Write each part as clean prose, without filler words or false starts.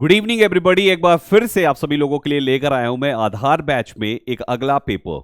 Good evening everybody. एक बार फिर से आप सभी लोगों के लिए लेकर आया हूं मैं आधार बैच में एक अगला पेपर।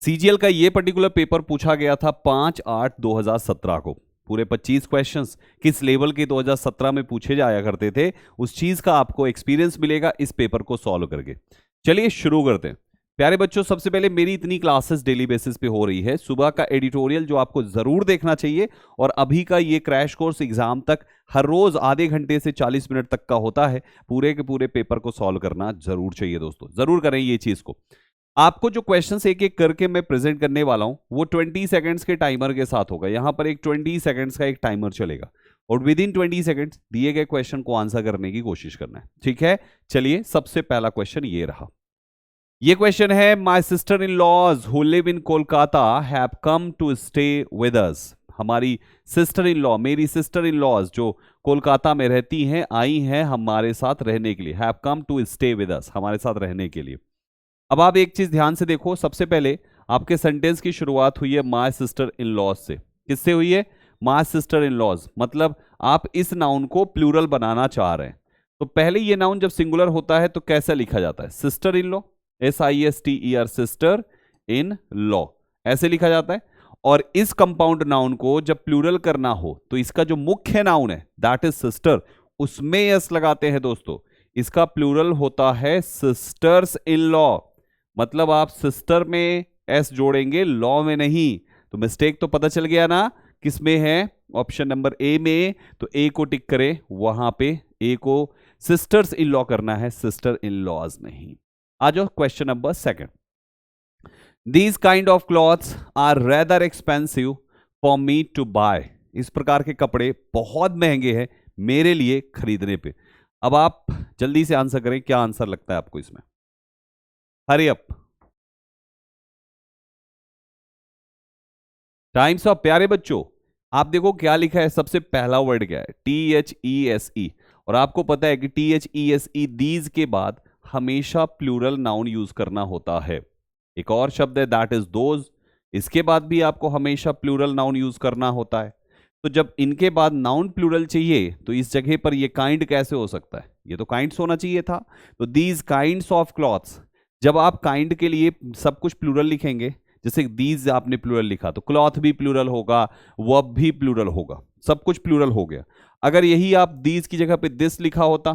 सीजीएल का ये पर्टिकुलर पेपर पूछा गया था 5/8/2017 को। पूरे 25 क्वेश्चंस किस लेवल के 2017 में पूछे जाया करते थे, उस चीज का आपको एक्सपीरियंस मिलेगा इस पेपर को सॉल्व करके। चलिए शुरू करते हैं। प्यारे बच्चों, सबसे पहले मेरी इतनी क्लासेस डेली बेसिस पे हो रही है। सुबह का एडिटोरियल जो आपको जरूर देखना चाहिए, और अभी का ये क्रैश कोर्स एग्जाम तक हर रोज आधे घंटे से 40 मिनट तक का होता है। पूरे के पूरे पेपर को सॉल्व करना जरूर चाहिए दोस्तों, जरूर करें ये चीज को। आपको जो क्वेश्चंस एक एक करके मैं प्रेजेंट करने वाला हूं वो 20 सेकंड्स के टाइमर के साथ होगा। यहां पर एक 20 सेकंड्स का एक टाइमर चलेगा, और विद इन 20 सेकंड्स दिए गए क्वेश्चन को आंसर करने की कोशिश करना है। ठीक है, चलिए सबसे पहला क्वेश्चन ये रहा। ये क्वेश्चन है, my sister in laws who live in Kolkata have come to stay with us. हमारी सिस्टर इन लॉ, मेरी सिस्टर इन लॉज जो कोलकाता में रहती हैं, आई हैं हमारे साथ रहने के लिए। Have come to stay with us, हमारे साथ रहने के लिए। अब आप एक चीज ध्यान से देखो, सबसे पहले आपके सेंटेंस की शुरुआत हुई है माई सिस्टर इन लॉज से। किससे हुई है? माई सिस्टर इन लॉज, मतलब आप इस नाउन को प्लूरल बनाना चाह रहे हैं। तो पहले ये नाउन जब सिंगुलर होता है तो कैसे लिखा जाता है? Sister in law, SISTER, sister in law, ऐसे लिखा जाता है। और इस कंपाउंड नाउन को जब प्लूरल करना हो तो इसका जो मुख्य नाउन है दैट इज सिस्टर, उसमें यस लगाते हैं दोस्तों। इसका प्लूरल होता है सिस्टर्स इन लॉ, मतलब आप सिस्टर में एस जोड़ेंगे, लॉ में नहीं। तो मिस्टेक तो पता चल गया ना किस में है? ऑप्शन नंबर ए में। तो ए को टिक करें, वहां पे ए को सिस्टर्स इन लॉ करना है, सिस्टर इन लॉज नहीं। आ जाओ question number second. These kind of clothes are rather expensive for me to buy. इस प्रकार के कपड़े बहुत महंगे हैं मेरे लिए खरीदने पे। अब आप जल्दी से आंसर करें, क्या आंसर लगता है आपको इसमें? Hurry up, times of. प्यारे बच्चों, आप देखो क्या लिखा है, सबसे पहला वर्ड क्या है? THESE। और आपको पता है कि THESE दीज के बाद हमेशा प्लूरल नाउन यूज करना होता है। एक और शब्द है दैट इज दोज, इसके बाद भी आपको हमेशा प्लूरल नाउन यूज करना होता है। तो जब इनके बाद नाउन प्लूरल चाहिए तो इस जगह पर ये काइंड कैसे हो सकता है? ये तो काइंड्स होना चाहिए था। तो दीज काइंड्स ऑफ क्लॉथ्स, जब आप काइंड के लिए सब कुछ प्लूरल लिखेंगे, जैसे दीज आपने प्लूरल लिखा तो क्लॉथ भी प्लूरल होगा, वर्ब भी प्लूरल होगा, सब कुछ प्लूरल हो गया। अगर यही आप दीज की जगह पे दिस लिखा होता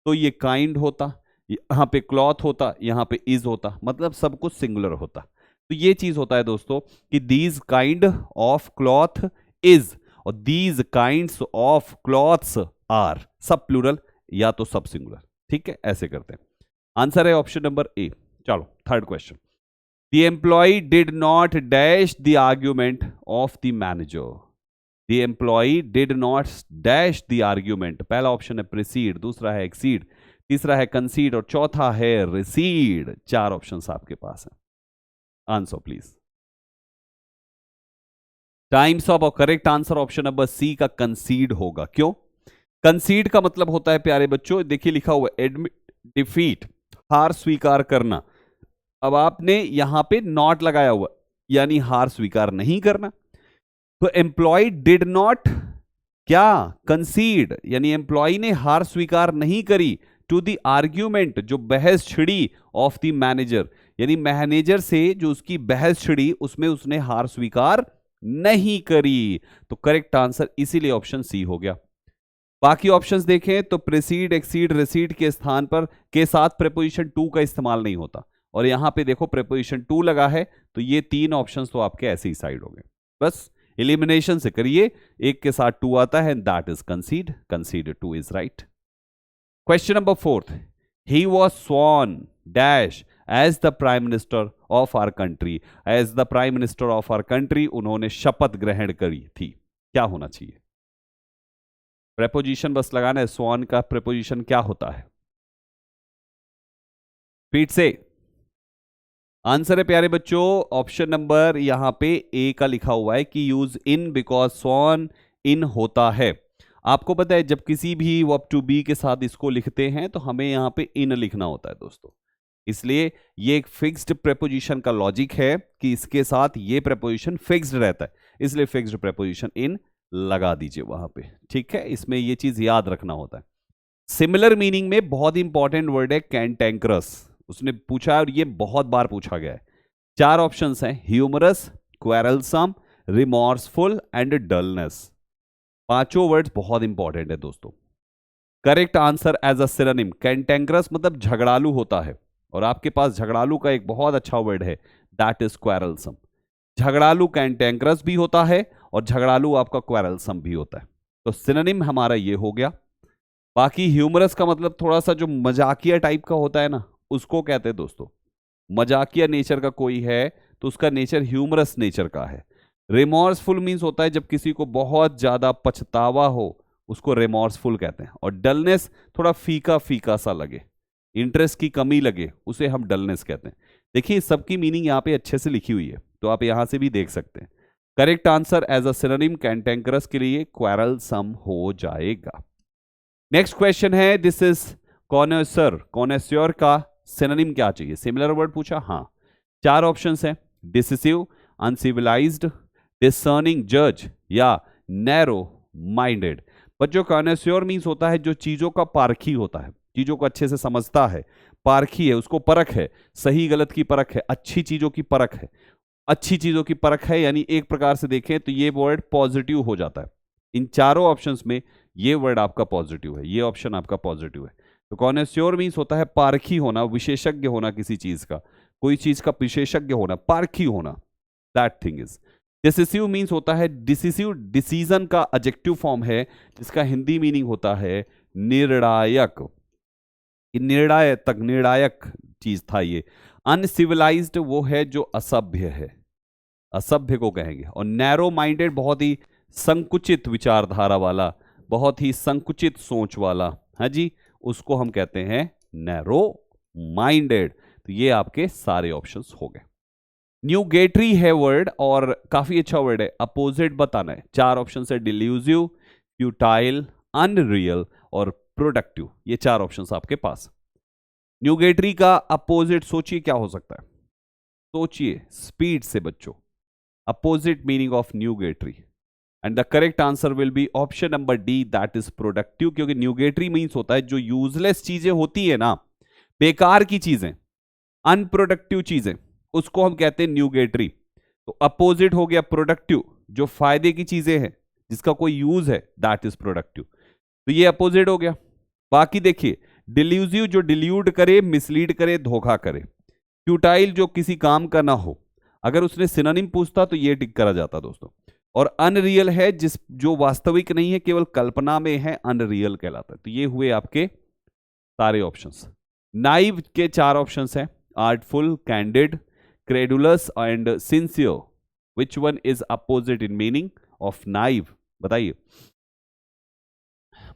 तो ये काइंड होता, यहां पे क्लॉथ होता, यहां पे इज होता, मतलब सब कुछ सिंगुलर होता। तो ये चीज होता है दोस्तों कि these kind of cloth is, और these kinds of clothes are, सब प्लूरल या तो सब सिंगुलर। ठीक है, ऐसे करते हैं। आंसर है ऑप्शन नंबर ए। चलो third question. The employee did not dash the argument of the manager. The employee did not dash the argument. पहला ऑप्शन है precede, दूसरा है exceed, तीसरा है concede और चौथा है recede। चार ऑप्शंस आपके पास हैं। Answer please. टाइम्स ऑफ, और correct answer option number C का कंसीड होगा। क्यों? कंसीड का मतलब होता है प्यारे बच्चों, देखिए लिखा हुआ एडमिट, डिफीट, हार स्वीकार करना। अब आपने यहां पे नॉट लगाया हुआ, यानी हार स्वीकार नहीं करना। तो एम्प्लॉय डिड नॉट क्या? कंसीड, यानी एम्प्लॉय ने हार स्वीकार नहीं करी टू द आर्ग्यूमेंट, जो बहस छिड़ी, ऑफ द मैनेजर, यानी मैनेजर से जो उसकी बहस छिड़ी उसमें उसने हार स्वीकार नहीं करी। तो करेक्ट आंसर इसीलिए ऑप्शन सी हो गया। बाकी ऑप्शंस देखें तो प्रेसीड, एक्सीड, रेसीड के स्थान पर के साथ प्रेपोजिशन टू का इस्तेमाल नहीं होता, और यहां पे देखो प्रेपोजिशन टू लगा है। तो ये तीन ऑप्शंस तो आपके ऐसे ही साइड हो गए। बस एलिमिनेशन से करिए, एक के साथ टू आता है, that is concede, concede to is right. Question number fourth. He was sworn dash as the prime minister of our country. As the prime minister of our country, उन्होंने शपथ ग्रहण करी थी। क्या होना चाहिए? प्रेपोजिशन बस लगाना है। स्वॉन का प्रेपोजिशन क्या होता है? स्पीड से आंसर है प्यारे बच्चों, ऑप्शन नंबर यहां पे ए का लिखा हुआ है कि यूज इन, बिकॉज स्वॉन इन होता है। आपको पता है जब किसी भी वर्ब टू बी के साथ इसको लिखते हैं तो हमें यहां पे इन लिखना होता है दोस्तों। इसलिए ये एक फिक्स्ड प्रेपोजिशन का लॉजिक है कि इसके साथ ये प्रेपोजिशन फिक्स्ड रहता है, इसलिए फिक्स्ड प्रेपोजिशन इन लगा दीजिए वहां पे। ठीक है, इसमें ये चीज याद रखना होता है। सिमिलर मीनिंग में बहुत इंपॉर्टेंट वर्ड है कैंटेंक्रस, उसने पूछा और ये बहुत बार पूछा गया है। 4 ऑप्शंस हैं, humorous, querulous, remorseful and dullness. पांचों वर्ड्स बहुत इंपॉर्टेंट है दोस्तों। Correct answer as a synonym, cantankerous मतलब झगड़ालू होता है, और आपके पास झगड़ालू का एक बहुत अच्छा वर्ड है, दैट इज क्वेरलसम। झगड़ालू कैंटेंक्रस भी होता है और झगड़ालू आपका क्वेरलसम भी होता है, तो सिनोनिम हमारा ये हो गया। बाकी ह्यूमरस का मतलब थोड़ा सा जो मजाकिया टाइप का होता है ना, उसको कहते हैं दोस्तों। मजाकिया नेचर का कोई है तो उसका नेचर ह्यूमरस नेचर का है। रिमॉर्सफुल मीन्स होता है जब किसी को बहुत ज्यादा पछतावा हो, उसको रिमॉर्सफुल कहते हैं। और डलनेस थोड़ा फीका फीका सा लगे, इंटरेस्ट की कमी लगे, उसे हम डलनेस कहते हैं। देखिए सबकी मीनिंग यहाँ पे अच्छे से लिखी हुई है, तो आप यहां से भी देख सकते हैं। Correct answer as a synonym cantankerous के लिए क्वेरलसम हो जाएगा। नेक्स्ट क्वेश्चन है, दिस इज कॉनेसर। कॉनेस्योर का सिनोनिम क्या चाहिए? सिमिलर वर्ड पूछा, हाँ। 4 ऑप्शंस हैं, डिसिसिव, अनसिविलाइज्ड, डिसर्निंग जज या नैरो माइंडेड। बच्चों कॉनेस्योर मीन्स होता है जो चीजों का पारखी होता है, चीजों को अच्छे से समझता है, पारखी है, उसको परख है, सही गलत की परख है, अच्छी चीजों की परख है। अच्छी चीजों की परख है यानी एक प्रकार से देखें तो ये वर्ड पॉजिटिव हो जाता है। इन चारों ऑप्शंस में ये वर्ड आपका पॉजिटिव है, ये ऑप्शन आपका पॉजिटिव है। तो कॉनेस्योर मीन्स होता है पारखी होना, विशेषज्ञ होना किसी चीज का, कोई चीज का विशेषज्ञ होना, पारखी होना, that thing is. Decisive means होता है, डिसिसिव डिसीजन का एडजेक्टिव फॉर्म है, जिसका हिंदी मीनिंग होता है निर्णायक। निर्णायक चीज था ये। अनसिविलाइज्ड वो है जो असभ्य है, असभ्य को कहेंगे। और नैरो माइंडेड बहुत ही संकुचित विचारधारा वाला, बहुत ही संकुचित सोच वाला, है जी, उसको हम कहते हैं नैरो माइंडेड। तो ये आपके सारे ऑप्शंस हो गए। न्यूगेटरी है वर्ड और काफी अच्छा वर्ड है, अपोजिट बताना है। 4 ऑप्शन है, डिल्यूजिव, फ्यूटाइल, अनरियल और प्रोडक्टिव। ये 4 ऑप्शंस आपके पास। न्यूगेटरी का अपोजिट सोचिए क्या हो सकता है, सोचिए स्पीड से बच्चों। Opposite meaning of nugatory, and the correct answer will be option number D, that is productive. क्योंकि न्यूगेटरी मीन्स होता है जो यूजलेस चीजें होती है ना, बेकार की चीजें, अनप्रोडक्टिव चीजें, उसको हम कहते हैं न्यूगेटरी। तो अपोजिट हो गया प्रोडक्टिव, जो फायदे की चीजें हैं, जिसका कोई यूज है, दैट इज प्रोडक्टिव। तो ये अपोजिट हो गया। बाकी देखिए, डिल्यूजिव जो डिल्यूड करे, मिसलीड करे, धोखा करे। फ्यूटाइल जो किसी काम का ना हो, अगर उसने सिनोनिम पूछता तो ये टिक करा जाता दोस्तों। और अनरियल है जिस जो वास्तविक नहीं है, केवल कल्पना में है, अनरियल कहलाता है। तो ये हुए आपके सारे ऑप्शंस। नाइव के 4 ऑप्शंस हैं, artful, candid, credulous and sincere. Which one is opposite in meaning of naive? बताइए।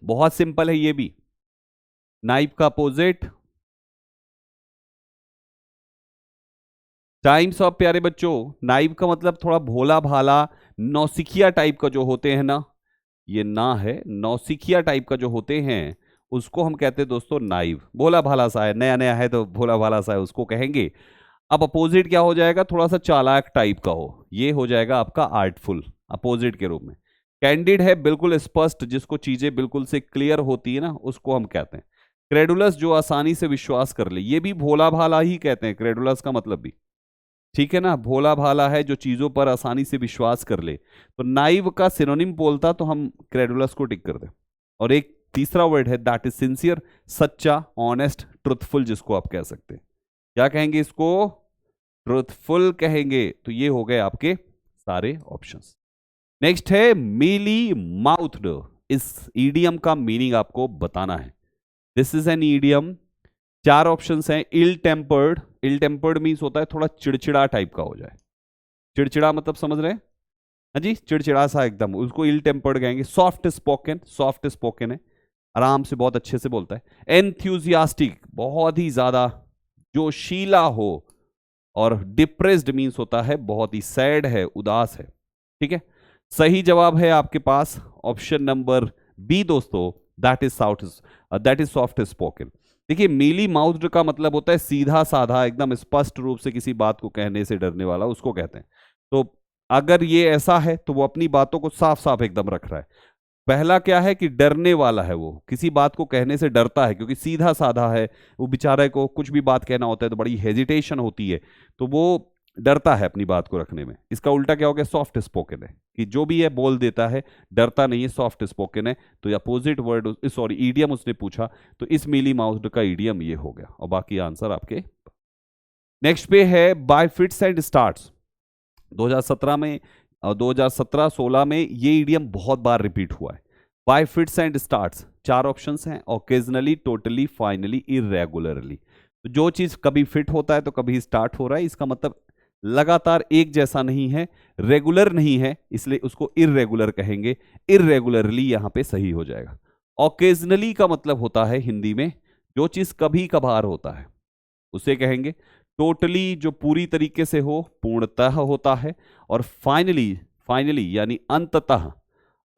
बहुत सिंपल है ये भी। नाइव का अपोजिट टाइम्स ऑफ। प्यारे बच्चों, नाइव का मतलब थोड़ा भोला भाला, नौसिखिया टाइप का जो होते हैं ना, ये ना है, नौसिखिया टाइप का जो होते हैं उसको हम कहते हैं दोस्तों नाइव। भोला भाला सा है, नया नया है तो भोला भाला सा है, उसको कहेंगे। अब अपोजिट क्या हो जाएगा, थोड़ा सा चालाक टाइप का हो, ये हो जाएगा आपका आर्टफुल, अपोजिट के रूप में। कैंडिड है बिल्कुल स्पष्ट, जिसको चीजें बिल्कुल से क्लियर होती है ना, उसको हम कहते हैं। क्रेडुलस जो आसानी से विश्वास कर ले, ये भी भोला भाला ही कहते हैं, क्रेडुलस का मतलब भी, ठीक है ना, भोला भाला है जो चीजों पर आसानी से विश्वास कर ले। तो नाइव का सिनोनिम बोलता तो हम क्रेडुलस को टिक कर दे। और एक तीसरा वर्ड है, दैट इज सिंसियर, सच्चा, ऑनेस्ट, ट्रुथफुल, जिसको आप कह सकते हैं। क्या कहेंगे इसको? ट्रुथफुल कहेंगे। तो ये हो गए आपके सारे ऑप्शंस। नेक्स्ट है मीली माउथड। इस ईडियम का मीनिंग आपको बताना है। This is an idiom. 4 options हैं, इल टेम्पर्ड। इल टेम्पर्ड मीन्स होता है थोड़ा चिड़चिड़ा टाइप का हो जाए। चिड़चिड़ा मतलब समझ रहे हैं? हाँ जी, चिड़चिड़ा सा एकदम, उसको इल टेम्पर्ड कहेंगे। सॉफ्ट स्पोकन, सॉफ्ट स्पोकन है, आराम से बहुत अच्छे से बोलता है। एंथ्यूजियास्टिक, बहुत ही ज्यादा जोशीला हो। और डिप्रेस्ड मीन्स होता है बहुत ही सैड है, उदास है। ठीक है, सही जवाब है आपके पास ऑप्शन नंबर बी दोस्तों, दैट इज सॉफ्ट स्पोकन। देखिए, मीली माउथ्ड का मतलब होता है सीधा साधा, एकदम स्पष्ट रूप से किसी बात को कहने से डरने वाला, उसको कहते हैं। तो अगर ये ऐसा है तो वो अपनी बातों को साफ साफ एकदम रख रहा है। पहला क्या है कि डरने वाला है, वो किसी बात को कहने से डरता है क्योंकि सीधा साधा है, वो बेचारे को कुछ भी बात कहना होता है तो बड़ी हेजिटेशन होती है, तो वो डरता है अपनी बात को रखने में। इसका उल्टा क्या हो गया, सॉफ्ट स्पोकन है, कि जो भी है बोल देता है, डरता नहीं है, सॉफ्ट स्पोकन है। तो अपोजिट वर्ड, सॉरी ईडियम उसने पूछा, तो इस मीली माउस्ड का ईडियम ये हो गया, और बाकी आंसर आपके। नेक्स्ट पे है बाय फिट्स एंड स्टार्ट्स। 2017 में और 2017-16 में ये ईडियम बहुत बार रिपीट हुआ है। Bye fits and starts, 4 options हैं, ओकेजनली, टोटली, फाइनली, इरेगुलरली। तो जो चीज कभी फिट होता है तो कभी स्टार्ट हो रहा है, इसका मतलब लगातार एक जैसा नहीं है, रेगुलर नहीं है, इसलिए उसको इरेगुलर कहेंगे। इरेगुलरली यहां पे सही हो जाएगा। ओकेजनली का मतलब होता है हिंदी में जो चीज कभी कभार होता है उसे कहेंगे। टोटली जो पूरी तरीके से हो, पूर्णतः होता है। और फाइनली, फाइनली यानी अंततः,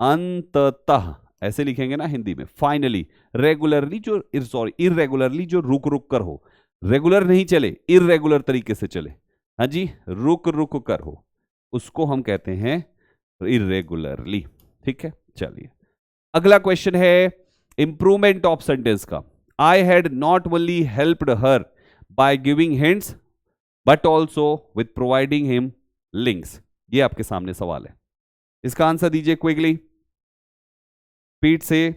अंततः ऐसे लिखेंगे ना हिंदी में, फाइनली। रेगुलरली जो, सॉरी इरेगुलरली जो रुक रुक कर हो, रेगुलर नहीं चले, इरेगुलर तरीके से चले, हाँ जी, रुक रुक कर हो, उसको हम कहते हैं इरेगुलरली। ठीक है, चलिए अगला क्वेश्चन है इंप्रूवमेंट ऑफ सेंटेंस का। I had not only helped her by giving hints but also with providing him links. ये आपके सामने सवाल है, इसका आंसर दीजिए क्विकली, स्पीड से।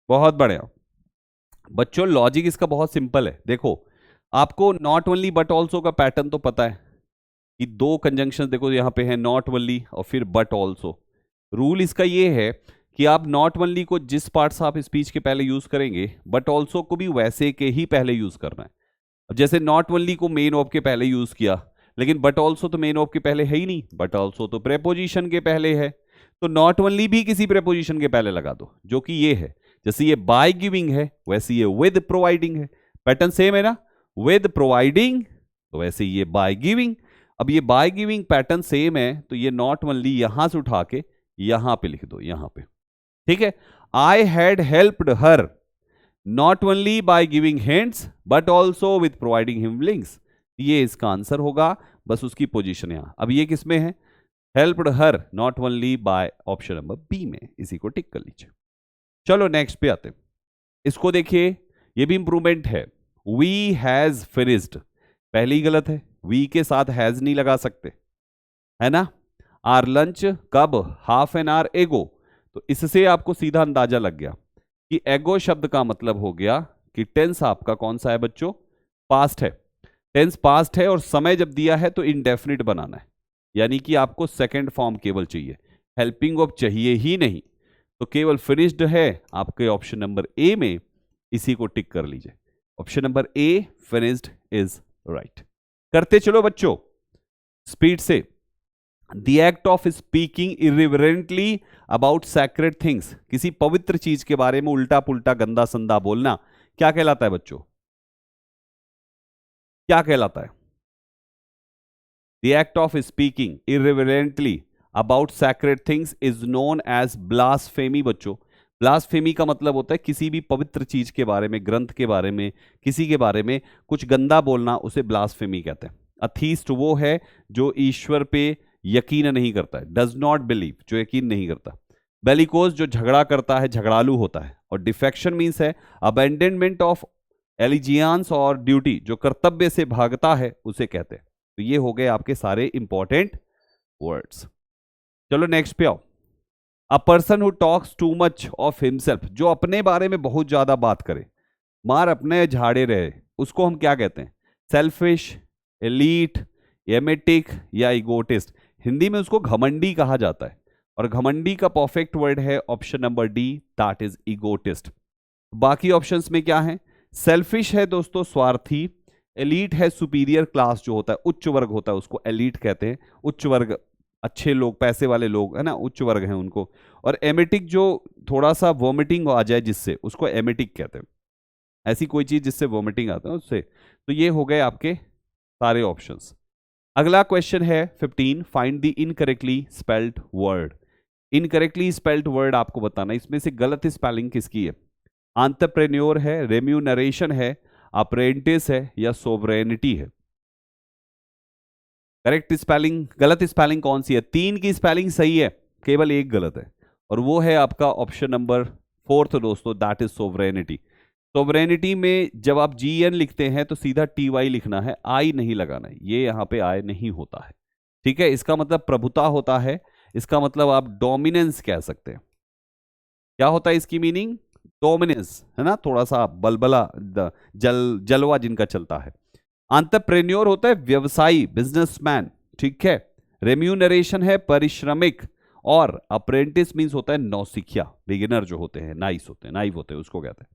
बहुत बढ़िया बच्चों, लॉजिक इसका बहुत सिंपल है। देखो आपको नॉट ओनली बट ऑल्सो का पैटर्न तो पता है कि 2 कंजंक्शन, देखो यहां पे है नॉट ओनली और फिर बट ऑल्सो। रूल इसका ये है कि आप नॉट ओनली को जिस पार्ट्स आप स्पीच के पहले यूज करेंगे, बट ऑल्सो को भी वैसे के ही पहले यूज करना है। अब जैसे नॉट ओनली को मेन ऑफ के पहले यूज किया, लेकिन बट ऑल्सो तो मेन ऑफ के पहले है ही नहीं, बट ऑल्सो तो प्रेपोजिशन के पहले है, तो नॉट ओनली भी किसी प्रेपोजिशन के पहले लगा दो, जो कि ये है। जैसे ये बाय गिविंग है, वैसे ये विद प्रोवाइडिंग है, पैटर्न सेम है ना, विद प्रोवाइडिंग, तो वैसे ये बाय गिविंग। अब ये बाय गिविंग पैटर्न सेम है, तो ये नॉट ओनली यहां से उठा के यहां पे लिख दो, यहां पे। ठीक है, I had helped her not only by giving hints but also with providing him links, ये इसका आंसर होगा, बस उसकी पोजीशन यहां। अब ये किस में है, helped her not only by, option number B में, इसी को टिक कर लीजिए। चलो नेक्स्ट पे आते हैं, इसको देखिए, ये भी इंप्रूवमेंट है। वी हैज फिनिश्ड, पहली गलत है, वी के साथ हैज नहीं लगा सकते, है ना। आर लंच कब, हाफ एन आवर एगो, तो इससे आपको सीधा अंदाजा लग गया कि एगो शब्द का मतलब हो गया कि टेंस आपका कौन सा है बच्चों, पास्ट है। टेंस पास्ट है और समय जब दिया है तो इंडेफिनिट बनाना है, यानी कि आपको सेकंड फॉर्म केवल चाहिए, हेल्पिंग वर्ब चाहिए ही नहीं, तो केवल फिनिश्ड है आपके ऑप्शन नंबर ए में, इसी को टिक कर लीजिए। Option number A finished is right. करते चलो बच्चों स्पीड से। The act of speaking irreverently about sacred things, किसी पवित्र चीज के बारे में उल्टा पुल्टा गंदा संदा बोलना क्या कहलाता है बच्चों, क्या कहलाता है। The act of speaking irreverently about sacred things is known as blasphemy. बच्चों ब्लास्फेमी का मतलब होता है किसी भी पवित्र चीज के बारे में, ग्रंथ के बारे में, किसी के बारे में कुछ गंदा बोलना, उसे ब्लास्फेमी कहते हैं। अथीस्ट वो है जो ईश्वर पे यकीन नहीं करता है, डज नॉट बिलीव, जो यकीन नहीं करता। बेलिकोज जो झगड़ा करता है, झगड़ालू होता है। और डिफेक्शन मीन्स है अबेंडनमेंट ऑफ एलिजियंस और ड्यूटी, जो कर्तव्य से भागता है उसे कहते हैं। तो ये हो गए आपके सारे इंपॉर्टेंट वर्ड्स। चलो नेक्स्ट पे आओ। A person who talks too much of himself, जो अपने बारे में बहुत ज्यादा बात करे, मार अपने झाड़े रहे, उसको हम क्या कहते हैं, सेल्फिश, एलीट, एमेटिक या इगोटिस्ट। हिंदी में उसको घमंडी कहा जाता है, और घमंडी का परफेक्ट वर्ड है option number D, that is egotist. बाकी ऑप्शंस में क्या है, सेल्फिश है दोस्तों स्वार्थी, एलीट है सुपीरियर क्लास जो होता है, उच्च वर्ग होता है, उसको एलीट कहते हैं, उच्च वर्ग, अच्छे लोग, पैसे वाले लोग है ना, उच्च वर्ग हैं उनको। और एमेटिक जो थोड़ा सा वॉमिटिंग आ जाए जिससे, उसको एमेटिक कहते हैं, ऐसी कोई चीज जिससे वॉमिटिंग आता है उससे। तो ये हो गए आपके सारे ऑप्शंस। अगला क्वेश्चन है 15, find the incorrectly spelled word. Incorrectly spelled word आपको बताना, इसमें से गलत स्पेलिंग किसकी है, एंटरप्रेन्योर है, रेम्यूनरेशन है, अप्रेंटिस है, या सोवरेनिटी है। करेक्ट स्पेलिंग, गलत स्पेलिंग कौन सी है? 3 की स्पेलिंग सही है, केवल एक गलत है, और वो है आपका ऑप्शन नंबर 4 दोस्तों, दैट इज सोवरेनिटी। सोवरेनिटी में जब आप GN लिखते हैं तो सीधा TY लिखना है, आई नहीं लगाना है, ये यहां पे आई नहीं होता है, ठीक है। इसका मतलब प्रभुता होता है, इसका मतलब आप डोमिनेंस कह सकते हैं। क्या होता है इसकी मीनिंग? डोमिनेंस, है ना, थोड़ा सा बलबला, जलवा जिनका चलता है। एंटरप्रेन्योर होता है व्यवसायी, बिजनेसमैन, ठीक है। रेम्यूनरेशन है परिश्रमिक, और अप्रेंटिस मींस होता है नौसिखिया, बिगिनर जो होते हैं, नाइव होते हैं, उसको कहते हैं।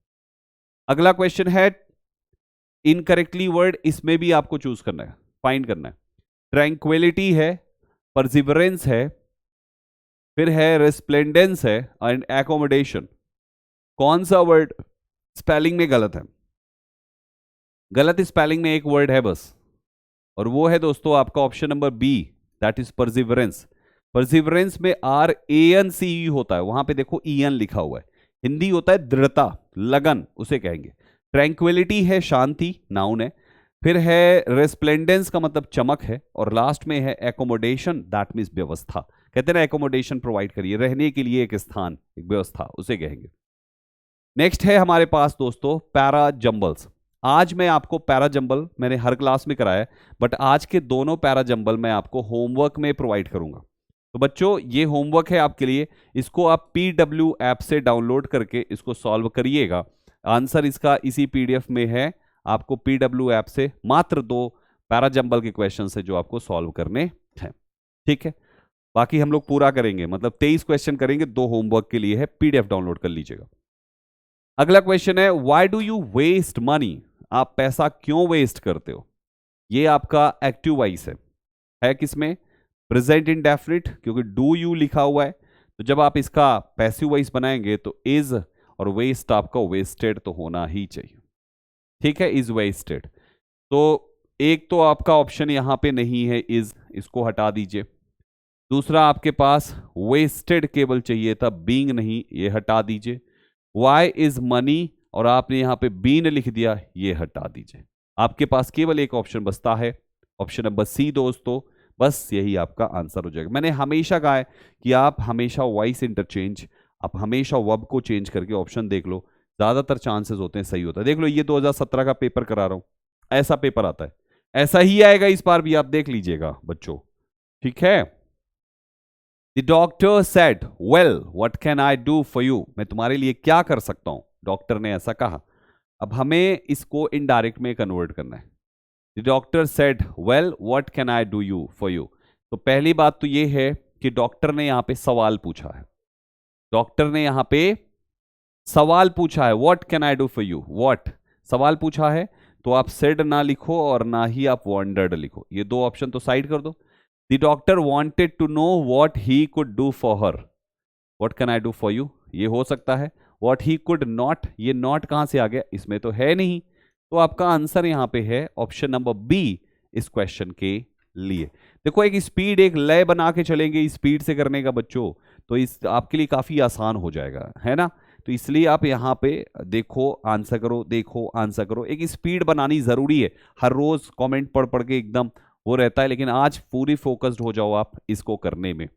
अगला क्वेश्चन है इनकरेक्टली वर्ड, इसमें भी आपको चूज करना है, फाइंड करना है। ट्रैंक्विलिटी है, परसिवरेंस है, फिर है रेस्प्लेंडेंस है, एंड एकोमोडेशन। कौन सा वर्ड स्पेलिंग में गलत है? गलत स्पेलिंग में एक वर्ड है बस, और वो है दोस्तों आपका option number B, that is perseverance. Perseverance में RANCE होता है, वहां पे देखो EN लिखा हुआ है, हिंदी होता है दृढ़ता, लगन, उसे कहेंगे। ट्रैंक्विलिटी है शांति, नाउन है, फिर है रेस्प्लेंडेंस का मतलब चमक है, और लास्ट में है एकोमोडेशन, दैट मीन्स व्यवस्था। कहते हैं ना एकोमोडेशन प्रोवाइड करिए, रहने के लिए एक स्थान, एक व्यवस्था, उसे कहेंगे। नेक्स्ट है हमारे पास दोस्तों पैरा जंबल्स। आज मैं आपको पैरा जंबल मैंने हर क्लास में कराया है, बट आज के दोनों पैरा जंबल मैं आपको होमवर्क में प्रोवाइड करूंगा। तो बच्चों ये होमवर्क है आपके लिए, इसको आप PW ऐप से डाउनलोड करके इसको सॉल्व करिएगा। आंसर इसका इसी PDF में है, आपको PW ऐप से मात्र 2 पैरा जंबल के क्वेश्चन है जो आपको सॉल्व करने हैं, ठीक है। बाकी हम लोग पूरा करेंगे, मतलब 23 क्वेश्चन करेंगे, 2 होमवर्क के लिए है, PDF डाउनलोड कर लीजिएगा। अगला क्वेश्चन है why do you waste money, आप पैसा क्यों वेस्ट करते हो? ये आपका एक्टिव वॉइस है किसमें? प्रेजेंट इंडेफिनिट, क्योंकि डू यू लिखा हुआ है, तो जब आप इसका पैसिव वॉइस बनाएंगे तो इज और वेस्ट आपका वेस्टेड तो होना ही चाहिए, ठीक है, इज वेस्टेड। तो एक तो आपका ऑप्शन यहां पे नहीं है इज, इसको हटा दीजिए। दूसरा आपके पास वेस्टेड केवल चाहिए था, बीइंग नहीं, ये हटा दीजिए। वाई इज मनी, और आपने यहां पे बीन लिख दिया, ये हटा दीजिए। आपके पास केवल एक ऑप्शन बचता है, ऑप्शन नंबर C दोस्तों, बस यही आपका आंसर हो जाएगा। मैंने हमेशा कहा है कि आप हमेशा वॉइस इंटरचेंज, आप हमेशा वर्ब को चेंज करके ऑप्शन देख लो, ज्यादातर चांसेस होते हैं सही होता है। देख लो ये 2017 का पेपर करा रहा हूं, ऐसा पेपर आता है, ऐसा ही आएगा इस बार भी, आप देख लीजिएगा बच्चों, ठीक है। The doctor said, well, what can I do for you? मैं तुम्हारे लिए क्या कर सकता हूं? डॉक्टर ने ऐसा कहा। अब हमें इसको इनडायरेक्ट में कन्वर्ट करना है। The doctor said, well, what can I do you for you? तो पहली बात तो ये है कि डॉक्टर ने यहां पे सवाल पूछा है, डॉक्टर ने यहां पे सवाल पूछा है, what can I do for you? What सवाल पूछा है, तो आप said ना लिखो और ना ही आप wondered लिखो, ये 2 ऑप्शन तो साइड कर दो। The doctor wanted to know what he could do for her. What can I do for you? ये हो सकता है। What he could not, ये not कहां से आ गया? इसमें तो है नहीं, तो आपका आंसर यहां पे है ऑप्शन नंबर B इस क्वेश्चन के लिए। देखो एक स्पीड, एक लय बना के चलेंगे स्पीड से करने का बच्चों, तो इस आपके लिए काफी आसान हो जाएगा, है ना। तो इसलिए आप यहाँ पे देखो आंसर करो, देखो आंसर करो, एक स्पीड बनानी जरूरी है। हर रोज कमेंट पढ़ पढ़ के एकदम वो रहता है, लेकिन आज पूरी फोकस्ड हो जाओ आप इसको करने में,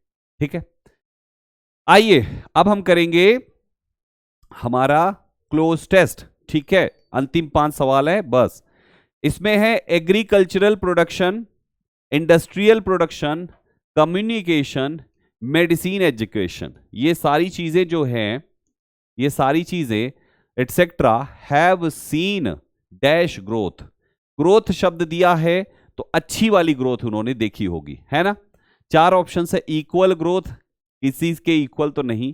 ठीक है। आइए अब हम करेंगे हमारा क्लोज टेस्ट, ठीक है। अंतिम 5 सवाल है बस। इसमें है agricultural production, industrial production, communication, medicine education, ये सारी चीजें जो हैं, ये सारी चीजें etcetera have seen dash growth. Growth शब्द दिया है तो अच्छी वाली ग्रोथ उन्होंने देखी होगी, है ना। 4 ऑप्शन है, इक्वल ग्रोथ, किसी के इक्वल तो नहीं,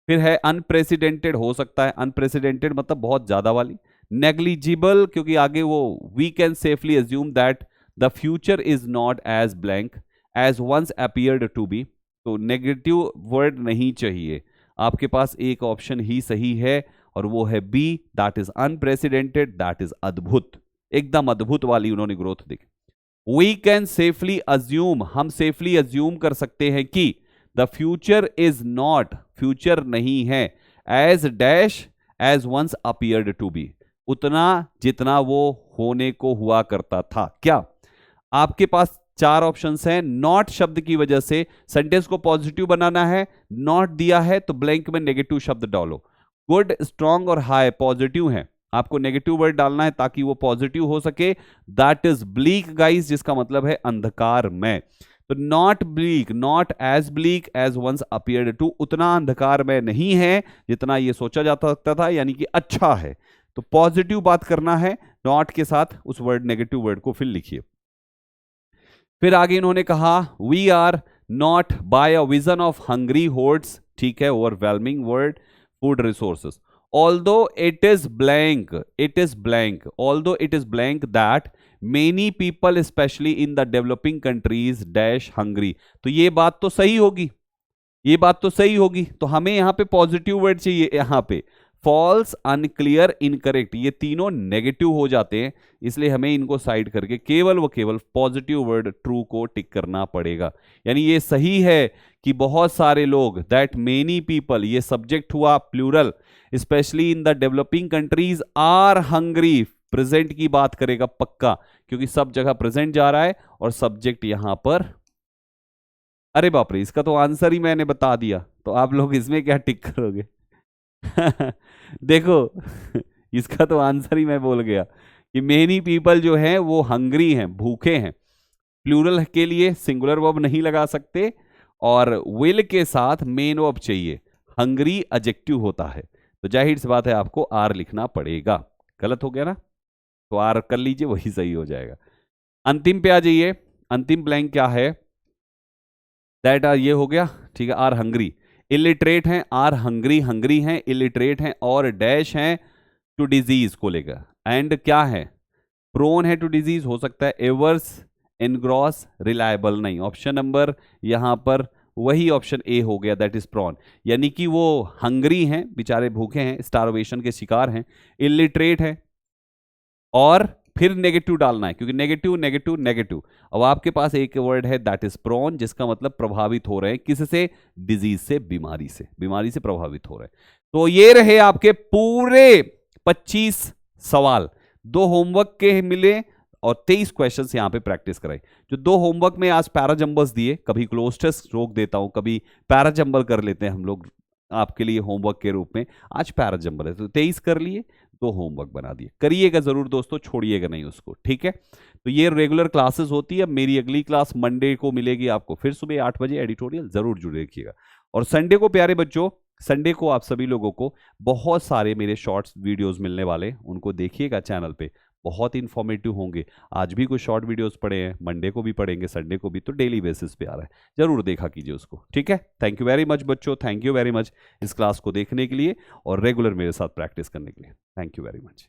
फिर है अनप्रेसिडेंटेड, हो सकता है अनप्रेसिडेंटेड मतलब बहुत ज्यादा वाली, नेग्लिजिबल, क्योंकि आगे वो we can safely assume that the future is not as blank as once appeared to be, तो नेगेटिव वर्ड नहीं चाहिए। आपके पास एक ऑप्शन ही सही है और वो है B, that is unprecedented, that is अद्भुत, एकदम अद्भुत वाली उन्होंने ग्रोथ देखी। वी कैन सेफली अज्यूम, हम सेफली अज्यूम कर सकते हैं कि the future is not, future नहीं है, as dash as once appeared to be, उतना जितना वो होने को हुआ करता था। क्या आपके पास चार ऑप्शंस हैं। नॉट शब्द की वजह से सेंटेंस को पॉजिटिव बनाना है, नॉट दिया है तो ब्लैंक में नेगेटिव शब्द डालो। गुड, स्ट्रॉन्ग और हाई पॉजिटिव हैं, आपको नेगेटिव वर्ड डालना है ताकि वो पॉजिटिव हो सके। दैट इज ब्लीक गाइस, जिसका मतलब है अंधकार में। तो not bleak, not as bleak as once appeared to, उतना अंधकार में नहीं है जितना ये सोचा जाता सकता था, यानी कि अच्छा है। तो पॉजिटिव बात करना है, नॉट के साथ उस वर्ड नेगेटिव वर्ड को फिर लिखिए। फिर आगे इन्होंने कहा we are not by a vision of hungry hordes, ठीक है, overwhelming word, food resources. Although it is blank, although it is blank that many people especially in the developing countries dash hungry, तो ये बात तो सही होगी, ये बात तो सही होगी, तो हमें यहाँ पे पॉजिटिव वर्ड चाहिए। यहाँ पे फॉल्स, अनक्लियर, इनकरेक्ट, ये तीनों नेगेटिव हो जाते हैं, इसलिए हमें इनको साइड करके केवल पॉजिटिव वर्ड ट्रू को टिक करना पड़ेगा। यानी ये सही है कि बहुत सारे लोग, दैट मेनी पीपल, ये सब्जेक्ट हुआ plural, specially in the developing countries are hungry, present की बात करेगा पक्का, क्योंकि सब जगह प्रेजेंट जा रहा है और सब्जेक्ट यहां पर, अरे बाप रे, इसका तो आंसर ही मैंने बता दिया, तो आप लोग इसमें क्या टिक करोगे? देखो इसका तो आंसर ही मैं बोल गया कि मेनी पीपल जो है वो हंग्री हैं, भूखे हैं। प्लूरल के लिए सिंगुलर वर्ब नहीं लगा सकते और विल के साथ मेन वर्ब चाहिए, हंग्री एडजेक्टिव होता है, तो जाहिर सी बात है आपको आर लिखना पड़ेगा। गलत हो गया ना, तो आर कर लीजिए, वही सही हो जाएगा। अंतिम पे आ जाइए, अंतिम ब्लैंक क्या है? दैट आर, ये हो गया, ठीक है, आर हंग्री। इलिटरेट हैं, आर हंग्री, हंग्री हैं, इलिटरेट हैं, और डैश हैं टू डिजीज को लेकर, एंड क्या है? प्रोन है टू डिजीज, हो सकता है एवर्स, एनग्रॉस, रिलायबल नहीं। ऑप्शन नंबर यहां पर वही ऑप्शन ए हो गया, दैट इज प्रॉन, यानी कि वो हंग्री हैं, बेचारे भूखे हैं, स्टारवेशन के शिकार हैं, इलिटरेट है, और फिर नेगेटिव डालना है, क्योंकि नेगेटिव नेगेटिव नेगेटिव। अब आपके पास एक वर्ड है दैट इज प्रोन, जिसका मतलब प्रभावित हो रहे हैं, किससे? डिजीज से, बीमारी से, बीमारी से प्रभावित हो रहे हैं। तो ये रहे आपके पूरे 25 सवाल, 2 होमवर्क के मिले और 23 क्वेश्चंस यहां पे प्रैक्टिस कराई। जो 2 होमवर्क में आज पैराजंबल्स दिए, कभी क्लोज टेस्ट रोक देता हूं, कभी पैराजंबल कर लेते हैं हम लोग आपके लिए होमवर्क के रूप में, आज पैराजंबल है, तो 23 कर लिए, 2 होमवर्क बना दिए। करिएगा जरूर दोस्तों, छोड़िएगा नहीं उसको, ठीक है। तो ये रेगुलर क्लासेस होती है। मेरी अगली क्लास मंडे को मिलेगी आपको, फिर सुबह 8 बजे, एडिटोरियल जरूर जुड़े रखिएगा। और संडे को प्यारे बच्चों, संडे को आप सभी लोगों को बहुत सारे मेरे शॉर्ट्स वीडियोस मिलने वाले, उनको देखिएगा चैनल पे, बहुत इंफॉर्मेटिव होंगे। आज भी कुछ शॉर्ट वीडियोस पढ़े हैं, मंडे को भी पढ़ेंगे, संडे को भी, तो डेली बेसिस पे आ रहा है, जरूर देखा कीजिए उसको, ठीक है। थैंक यू वेरी मच बच्चों, थैंक यू वेरी मच इस क्लास को देखने के लिए और रेगुलर मेरे साथ प्रैक्टिस करने के लिए। Thank you very much.